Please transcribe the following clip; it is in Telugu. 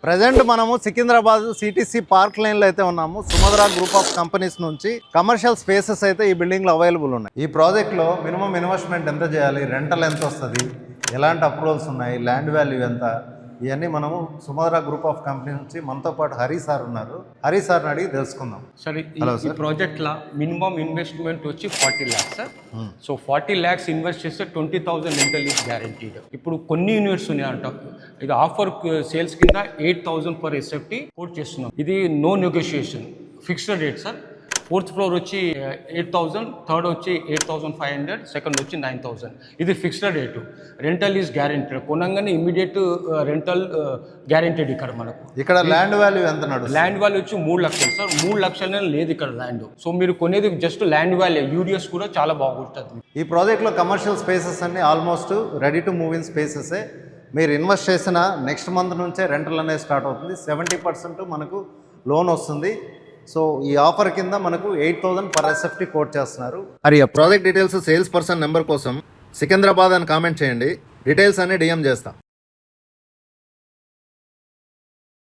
ప్రజెంట్ మనము సికింద్రాబాద్ సిటీసీ పార్క్ లైన్ లో అయితే ఉన్నాము. సుమధుర గ్రూప్ ఆఫ్ కంపెనీస్ నుంచి కమర్షియల్ స్పేసెస్ అయితే ఈ బిల్డింగ్ లో అవైలబుల్ ఉన్నాయి. ఈ ప్రాజెక్ట్ లో మినిమం ఇన్వెస్ట్మెంట్ ఎంత చేయాలి, రెంటల్ ఎంత వస్తుంది, ఎలాంటి అప్రూవల్స్ ఉన్నాయి, ల్యాండ్ వాల్యూ ఎంత, ఇవన్నీ మనము సుమధుర గ్రూప్ ఆఫ్ కంపెనీ నుంచి మనతో పాటు హరి సార్ ఉన్నారు. హరి సార్ని అడిగి తెలుసుకుందాం. సార్ ఈ ప్రాజెక్ట్లో మినిమం ఇన్వెస్ట్మెంట్ వచ్చి 40 lakhs sir. So 40 lakhs invest చేస్తే 20,000 రెంటల్ ఈజ్ గ్యారంటీడ్. ఇప్పుడు కొన్ని యూనిట్స్ ఉన్నాయంట, ఇది ఆఫర్ సేల్స్ కింద 8,000 పర్ ఎస్ఎఫ్టీ కోట్ చేస్తున్నాం. ఇది no negotiation, fixed rate sir. 4th floor వచ్చి 8,000, థర్డ్ వచ్చి 8,500, సెకండ్ వచ్చి 9,000. ఇది fixed rate. Rental is guaranteed. కొనంగానే ఇమీడియట్ రెంటల్ గ్యారెంటెడ్ ఇక్కడ మనకు. ఇక్కడ ల్యాండ్ వాల్యూ ఎంత నడుస్తుంది? ల్యాండ్ వాల్యూ వచ్చి 3 లక్షలు సార్. 3 లక్షలనే లేదు ఇక్కడ ల్యాండ్. సో మీరు కొనేది జస్ట్ ల్యాండ్ వాల్యూ, యూడిఎస్ కూడా చాలా బాగుంటుంది. ఈ ప్రాజెక్ట్లో కమర్షియల్ స్పేసెస్ అన్ని almost ready to move in స్పేసెసే. మీరు ఇన్వెస్ట్ చేసిన నెక్స్ట్ మంత్ నుంచే రెంటల్ అనేది స్టార్ట్ అవుతుంది. 70% మనకు లోన్ వస్తుంది. సో ఈ ఆఫర్ కింద మనకు 8,000 పర్ ఎస్ఎఫ్టీ కోట్ చేస్తున్నారు. మరి ఆ project details, sales person number కోసం సికింద్రాబాద్ అని కామెంట్ చేయండి. డీటెయిల్స్ అన్ని డిఎం చేస్తాం.